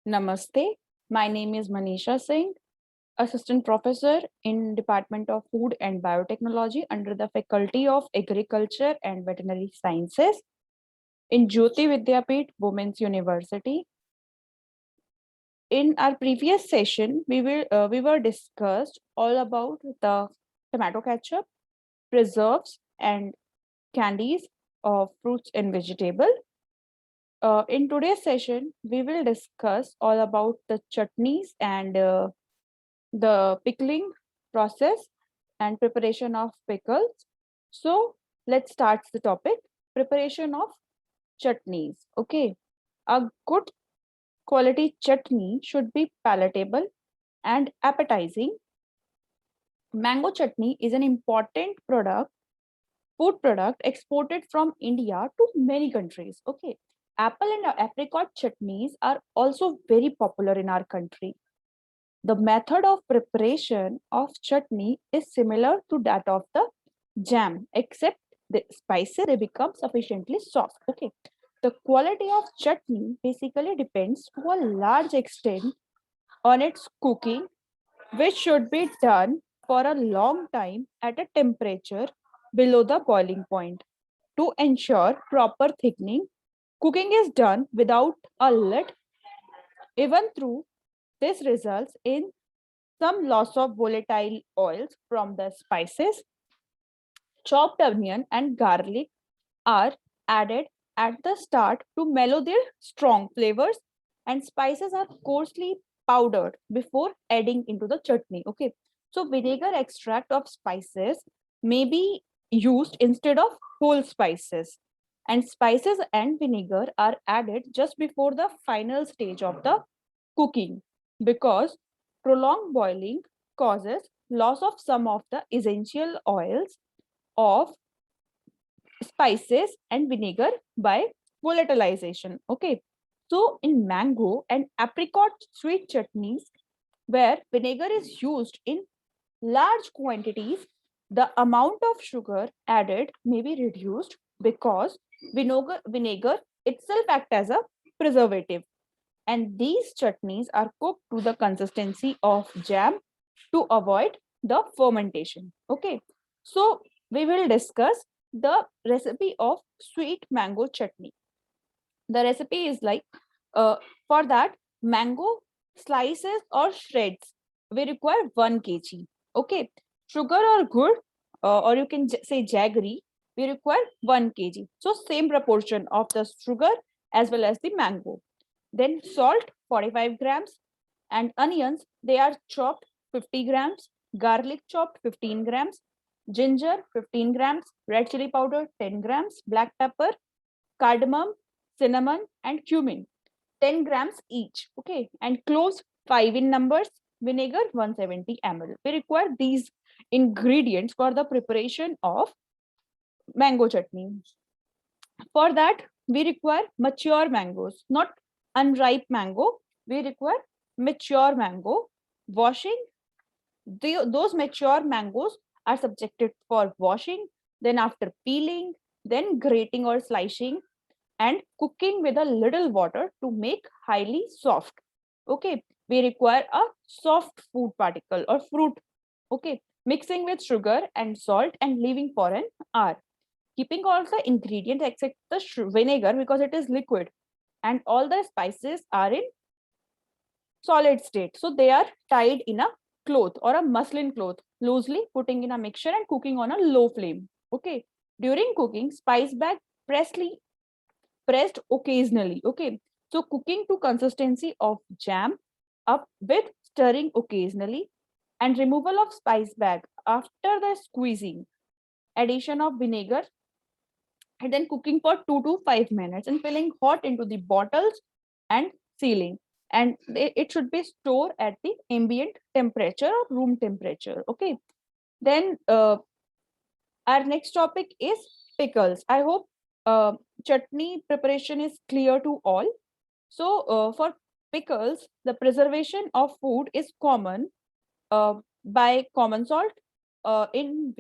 Namaste. My name is Manisha Singh, Assistant Professor in Department of Food and Biotechnology under the Faculty of Agriculture and Veterinary Sciences in Jyoti Vidyapeeth Women's University. In our previous session, we were discussed all about the tomato ketchup, preserves, and candies of fruits and vegetable. In today's session, we will discuss all about the chutneys and the pickling process and preparation of pickles. So let's start the topic, preparation of chutneys. Okay, a good quality chutney should be palatable and appetizing. Mango chutney is an important food product exported from India to many countries. Okay, apple and apricot chutneys are also very popular in our country. The method of preparation of chutney is similar to that of the jam, except the spices they become sufficiently soft. Okay. The quality of chutney basically depends to a large extent on its cooking, which should be done for a long time at a temperature below the boiling point. To ensure proper thickening, cooking is done without a lid. Even through this results in some loss of volatile oils from the spices. Chopped onion and garlic are added at the start to mellow their strong flavors, and spices are coarsely powdered before adding into the chutney. Okay, so vinegar extract of spices may be used instead of whole spices, and spices and vinegar are added just before the final stage of the cooking because prolonged boiling causes loss of some of the essential oils of spices and vinegar by volatilization. Okay. So in mango and apricot sweet chutneys, where vinegar is used in large quantities, the amount of sugar added may be reduced because vinegar itself acts as a preservative. And these chutneys are cooked to the consistency of jam to avoid the fermentation. Okay, so we will discuss the recipe of sweet mango chutney. The recipe is like for that mango slices or shreds we require 1 kg. Okay, sugar or gur or you can say jaggery we require 1 kg. So same proportion of the sugar as well as the mango. Then salt 45 grams and onions they are chopped 50 grams, garlic chopped 15 grams, ginger 15 grams, red chili powder 10 grams, black pepper, cardamom, cinnamon and cumin 10 grams each. Okay, and cloves 5 in numbers, vinegar 170 ml. We require these ingredients for the preparation of mango chutney. For that, we require mature mangoes, not unripe mango. We require mature mango. Washing, those mature mangoes are subjected for washing, then after peeling, then grating or slicing, and cooking with a little water to make highly soft. Okay, we require a soft food particle or fruit. Okay, mixing with sugar and salt and leaving for an hour, keeping all the ingredients except the vinegar because it is liquid, and all the spices are in solid state, so they are tied in a cloth or a muslin cloth loosely, putting in a mixture and cooking on a low flame. Okay, during cooking spice bag pressed occasionally. Okay, so cooking to consistency of jam up with stirring occasionally, and removal of spice bag after the squeezing, addition of vinegar, and then cooking for 2 to 5 minutes and filling hot into the bottles and sealing. And it should be stored at the ambient temperature or room temperature. Okay, then our next topic is pickles. I hope chutney preparation is clear to all. So for pickles the preservation of food is common by common salt or in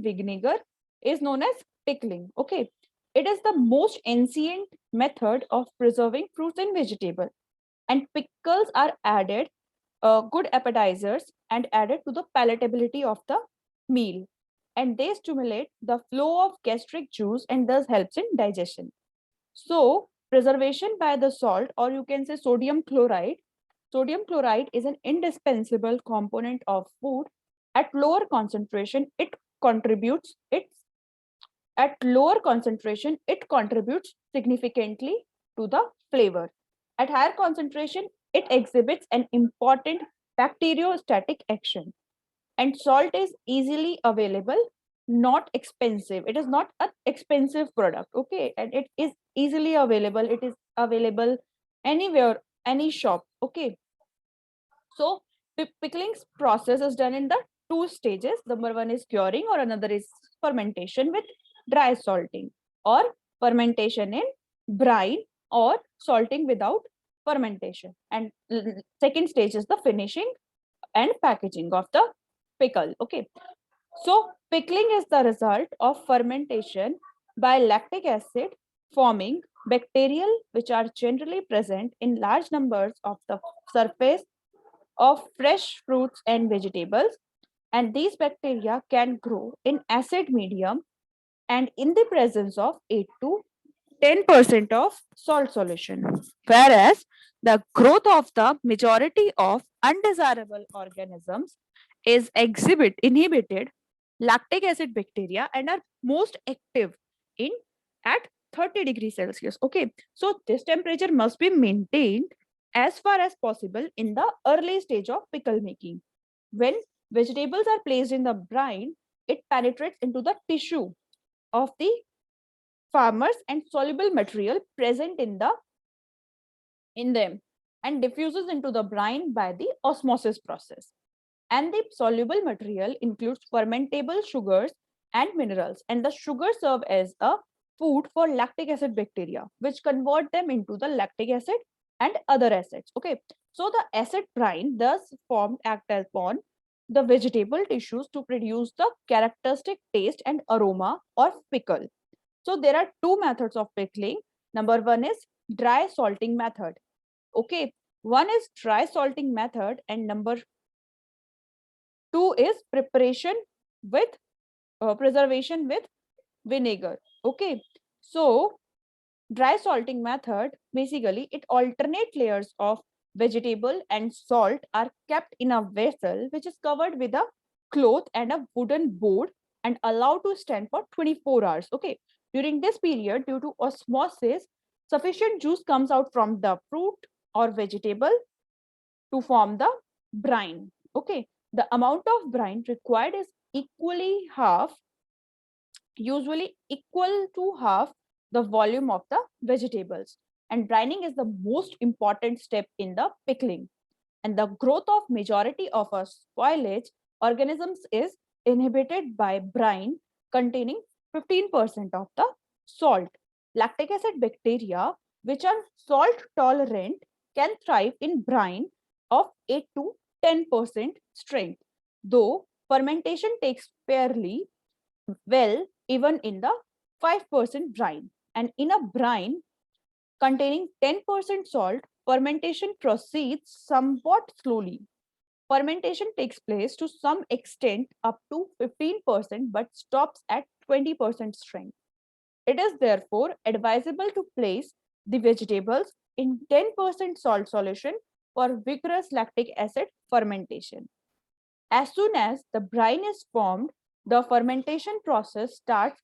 vinegar is known as pickling. Okay, it is the most ancient method of preserving fruits and vegetables, And pickles are added, good appetizers, and added to the palatability of the meal. And they stimulate the flow of gastric juice and thus helps in digestion. So, preservation by the salt, or you can say sodium chloride. Sodium chloride is an indispensable component of food. At lower concentration, it contributes its at lower concentration, it contributes significantly to the flavor. At higher concentration, it exhibits an important bacteriostatic action. And salt is easily available, not expensive. It is not an expensive product, okay? And it is easily available. It is available anywhere, any shop, okay? So pickling process is done in the two stages. Number one is curing, or another is fermentation with dry salting, or fermentation in brine, or salting without fermentation. And second stage is the finishing and packaging of the pickle. Okay. So pickling is the result of fermentation by lactic acid forming bacterial which are generally present in large numbers of the surface of fresh fruits and vegetables, and these bacteria can grow in acid medium and in the presence of 8 to 10% of salt solution. Whereas the growth of the majority of undesirable organisms is inhibited lactic acid bacteria and are most active in at 30 degrees Celsius. Okay, so this temperature must be maintained as far as possible in the early stage of pickle making. When vegetables are placed in the brine, it penetrates into the tissue of the farmers and soluble material present in them and diffuses into the brine by the osmosis process. And the soluble material includes fermentable sugars and minerals, and the sugars serve as a food for lactic acid bacteria, which convert them into the lactic acid and other acids. Okay, so the acid brine thus formed act upon the vegetable tissues to produce the characteristic taste and aroma of pickle. So there are two methods of pickling. Number one is dry salting method. Okay, one is dry salting method, and number two is preparation with preservation with vinegar. Okay, so dry salting method, basically it alternate layers of vegetable and salt are kept in a vessel which is covered with a cloth and a wooden board and allowed to stand for 24 hours. Okay, during this period, due to osmosis, sufficient juice comes out from the fruit or vegetable to form the brine. Okay, the amount of brine required is usually equal to half the volume of the vegetables. And brining is the most important step in the pickling. And the growth of majority of a spoilage organisms is inhibited by brine containing 15% of the salt. Lactic acid bacteria, which are salt tolerant, can thrive in brine of 8 to 10% strength, though fermentation takes fairly well even in the 5% brine. And in a brine containing 10% salt, fermentation proceeds somewhat slowly. Fermentation takes place to some extent up to 15% but stops at 20% strength. It is therefore advisable to place the vegetables in 10% salt solution for vigorous lactic acid fermentation. As soon as the brine is formed, the fermentation process starts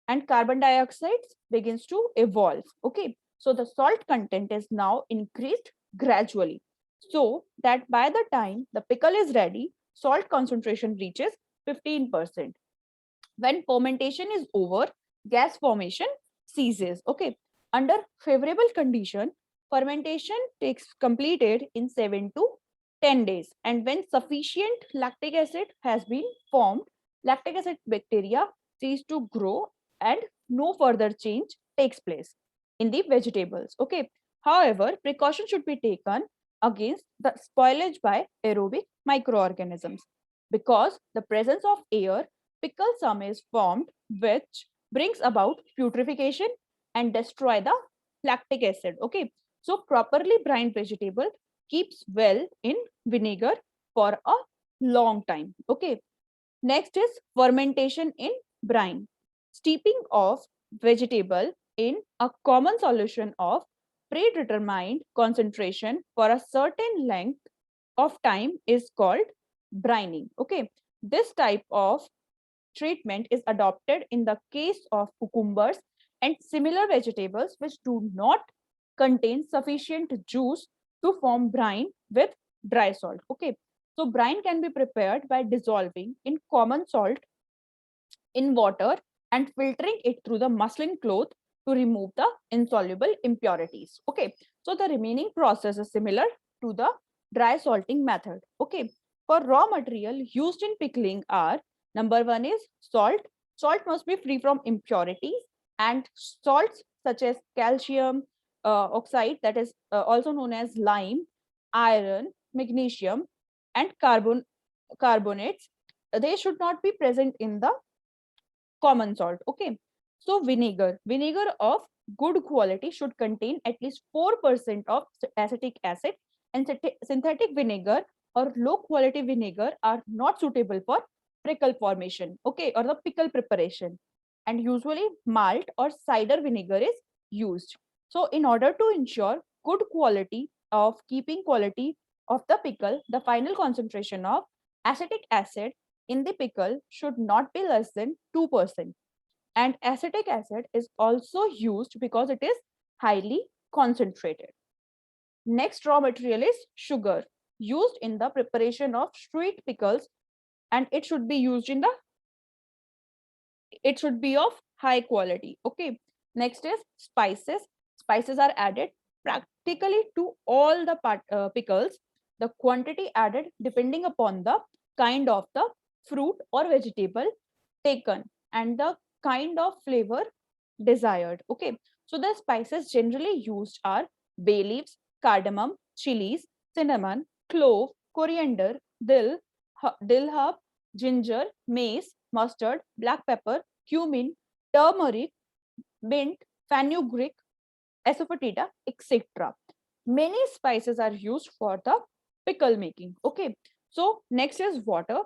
and carbon dioxide begins to evolve. Okay, so the salt content is now increased gradually, so that by the time the pickle is ready, salt concentration reaches 15%. When fermentation is over, gas formation ceases. Okay, under favorable condition, fermentation takes completed in 7 to 10 days, and when sufficient lactic acid has been formed, lactic acid bacteria cease to grow and no further change takes place in the vegetables. Okay, however, precaution should be taken against the spoilage by aerobic microorganisms, because the presence of air, pickle sum is formed which brings about putrefaction and destroy the lactic acid. Okay, So properly brined vegetable keeps well in vinegar for a long time. Okay. Next is fermentation in brine. Steeping of vegetable in a common solution of predetermined concentration for a certain length of time is called brining. Okay. This type of treatment is adopted in the case of cucumbers and similar vegetables which do not contain sufficient juice to form brine with dry salt. Okay, so brine can be prepared by dissolving in common salt in water and filtering it through the muslin cloth to remove the insoluble impurities. Okay, so the remaining process is similar to the dry salting method. Okay, for raw material used in pickling are number one is salt. Salt must be free from impurities, and salts such as calcium oxide, that is also known as lime, iron, magnesium, and carbonates, they should not be present in the common salt. Okay, so vinegar of good quality should contain at least 4% of acetic acid, and synthetic vinegar or low quality vinegar are not suitable for pickle formation, okay, or the pickle preparation, and usually malt or cider vinegar is used. So in order to ensure good quality of keeping quality of the pickle, the final concentration of acetic acid in the pickle should not be less than 2%. And acetic acid is also used because it is highly concentrated. Next raw material is sugar, used in the preparation of sweet pickles, and it should be used in the, it should be of high quality. Okay. Next is spices. Spices are added practically to all the pickles. The quantity added depending upon the kind of the fruit or vegetable taken and the kind of flavor desired. Okay, so the spices generally used are bay leaves, cardamom, chilies, cinnamon, clove, coriander, dill herb, ginger, mace, mustard, black pepper, cumin, turmeric, mint, fenugreek, asafoetida, etc. Many spices are used for the pickle making. Okay, so next is water.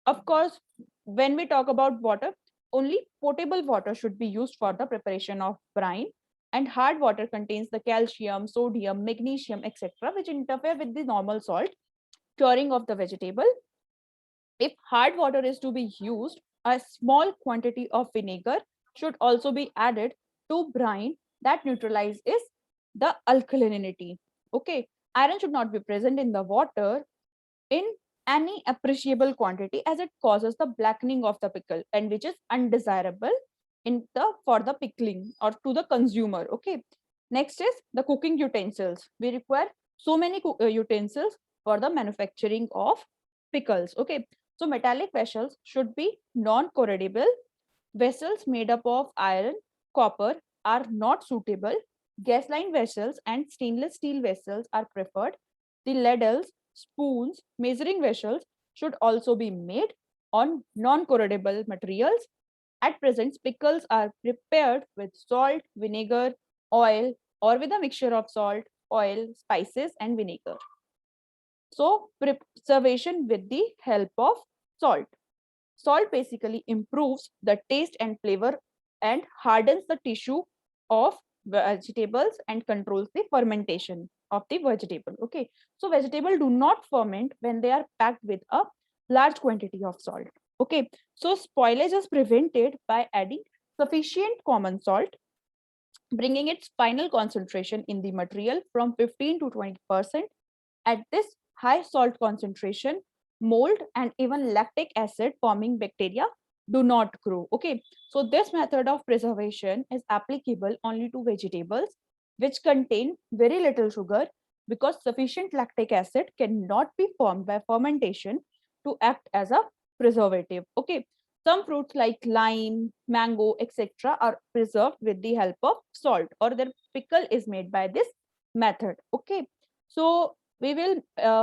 Of course, when we talk about water, only potable water should be used for the preparation of brine, and hard water contains the calcium, sodium, magnesium, etc., which interfere with the normal salt curing of the vegetable. If hard water is to be used, a small quantity of vinegar should also be added to brine that neutralizes the alkalinity. Okay, iron should not be present in the water in any appreciable quantity as it causes the blackening of the pickle, and which is undesirable in the for the pickling or to the consumer. Okay, next is the cooking utensils. We require so many utensils for the manufacturing of pickles. Okay, so metallic vessels should be non-corrodable. Vessels made up of iron, copper are not suitable. Gas line vessels and stainless steel vessels are preferred. The ladles, spoons, measuring vessels should also be made on non-corrodable materials. At present, pickles are prepared with salt, vinegar, oil, or with a mixture of salt, oil, spices, and vinegar. So, preservation with the help of salt. Salt basically improves the taste and flavor and hardens the tissue of vegetables and controls the fermentation of the vegetable. Okay, so vegetable do not ferment when they are packed with a large quantity of salt. Okay, so spoilage is prevented by adding sufficient common salt, bringing its final concentration in the material from 15 to 20%. At this high salt concentration, mold and even lactic acid forming bacteria do not grow. Okay, so this method of preservation is applicable only to vegetables which contain very little sugar, because sufficient lactic acid cannot be formed by fermentation to act as a preservative. Okay, some fruits like lime, mango, etc. are preserved with the help of salt, or their pickle is made by this method. Okay, so we will,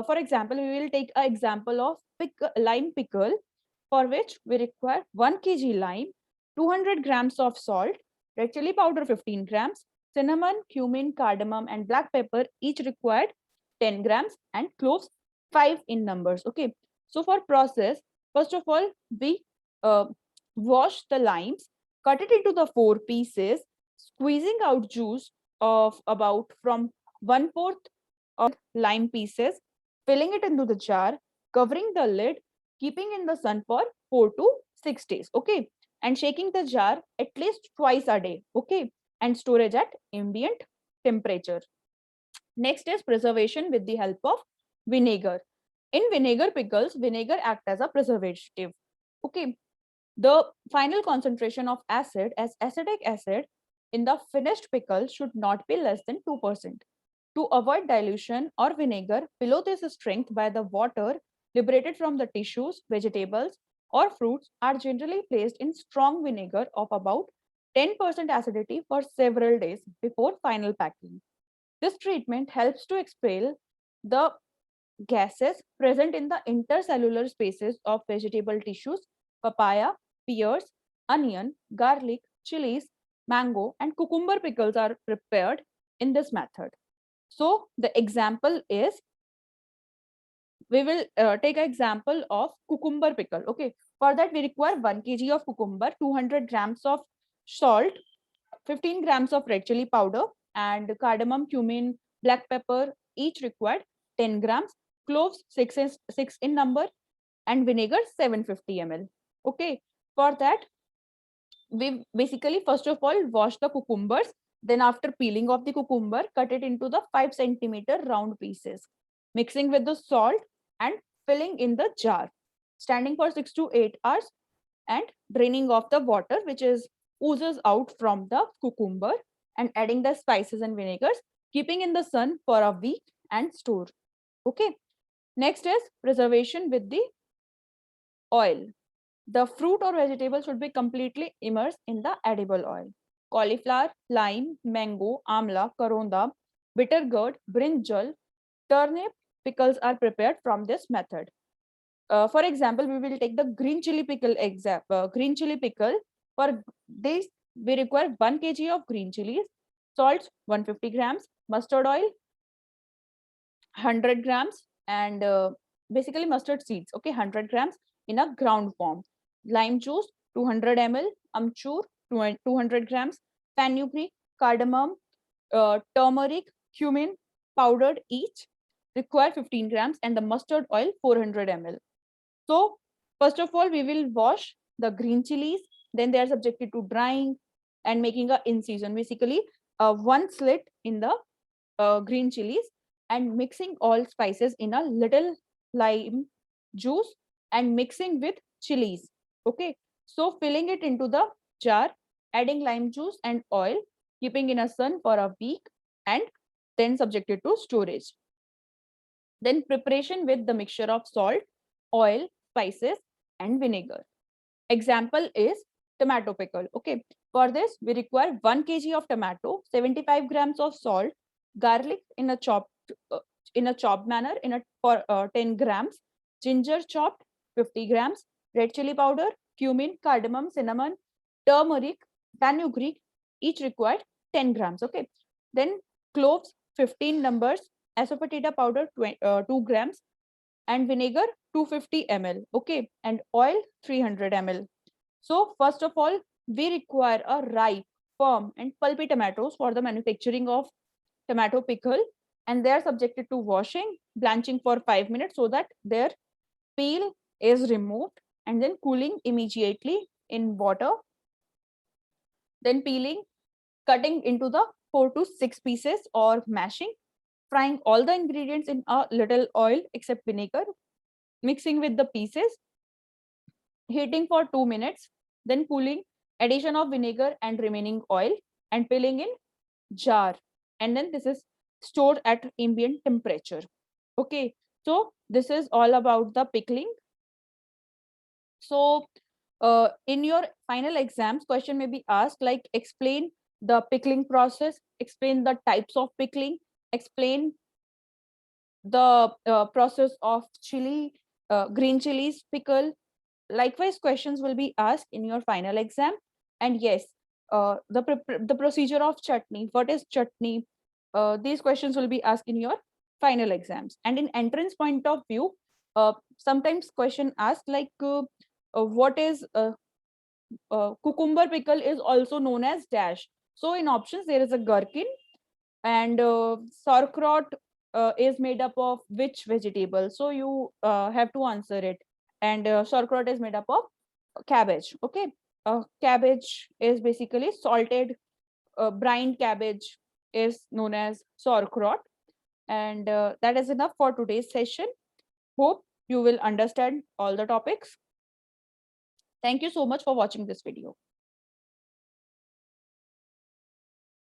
for example, we will take an example of lime pickle, for which we require 1 kg lime, 200 grams of salt, red chili powder 15 grams, Cinnamon, cumin, cardamom, and black pepper each required 10 grams, and cloves 5 in numbers. Okay. So for process, first of all, we uh, wash the limes, cut it into the 4 pieces, squeezing out juice of about from 1/4 of lime pieces, filling it into the jar, covering the lid, keeping in the sun for 4 to 6 days. Okay. And shaking the jar at least twice a day. Okay. And storage at ambient temperature. Next is preservation with the help of vinegar. In vinegar pickles, vinegar acts as a preservative. Okay. The final concentration of acid as acetic acid in the finished pickle should not be less than 2%. To avoid dilution or vinegar below this strength by the water liberated from the tissues, vegetables, or fruits are generally placed in strong vinegar of about 10% acidity for several days before final packing. This treatment helps to expel the gases present in the intercellular spaces of vegetable tissues. Papaya, pears, onion, garlic, chilies, mango, and cucumber pickles are prepared in this method. So the example is, we will take an example of cucumber pickle. Okay, for that we require 1 kg of cucumber, 200 grams of salt, 15 grams of red chili powder, and cardamom, cumin, black pepper each required 10 grams, cloves 6 in number, and vinegar 750 ml. Okay, for that we basically first of all wash the cucumbers, then after peeling off the cucumber, cut it into the 5 centimeter round pieces, mixing with the salt and filling in the jar, standing for 6 to 8 hours, and draining off the water which is oozes out from the cucumber, and adding the spices and vinegars, keeping in the sun for a week and store. Okay. Next is preservation with the oil. The fruit or vegetable should be completely immersed in the edible oil. Cauliflower, lime, mango, amla, karonda, bitter gourd, brinjal, turnip pickles are prepared from this method. For example, we will take the green chili pickle green chili pickle. For this, we require 1 kg of green chilies, salt 150 grams, mustard oil 100 grams, and basically mustard seeds. Okay, 100 grams in a ground form. Lime juice 200 ml, amchur 200 grams, fenugreek, cardamom, turmeric, cumin powdered each require 15 grams, and the mustard oil 400 ml. So first of all, we will wash the green chilies. Then they are subjected to drying and making a incision. Basically, one slit in the green chilies, and mixing all spices in a little lime juice and mixing with chilies. Okay. So filling it into the jar, adding lime juice and oil, keeping in a sun for a week, and then subjected to storage. Then preparation with the mixture of salt, oil, spices, and vinegar. Example is tomato pickle. Okay, for this we require 1 kg of tomato, 75 grams of salt, garlic in a chopped manner in a for 10 grams, ginger chopped 50 grams, red chili powder, cumin, cardamom, cinnamon, turmeric, fenugreek each required 10 grams. Okay, then cloves 15 numbers, asafoetida powder 2 grams, and vinegar 250 ml. Okay, and oil 300 ml. So first of all, we require a ripe, firm, and pulpy tomatoes for the manufacturing of tomato pickle, and they are subjected to washing, blanching for 5 minutes so that their peel is removed, and then cooling immediately in water, then peeling, cutting into the 4 to 6 pieces or mashing, frying all the ingredients in a little oil except vinegar, mixing with the pieces, heating for 2 minutes, then cooling, addition of vinegar and remaining oil, and filling in jar. And then this is stored at ambient temperature. Okay, so this is all about the pickling. So in your final exams, question may be asked like, explain the pickling process, explain the types of pickling, explain the process of green chilies pickle. Likewise, questions will be asked in your final exam. And yes, the procedure of chutney, what is chutney? These questions will be asked in your final exams. And in entrance point of view, sometimes question asked like what is cucumber pickle is also known as dash. So in options there is a gherkin, and sauerkraut is made up of which vegetable? So you have to answer it. And sauerkraut is made up of cabbage. Okay, cabbage is basically salted brined cabbage is known as sauerkraut. And that is enough for today's session. Hope you will understand all the topics. Thank you so much for watching this video.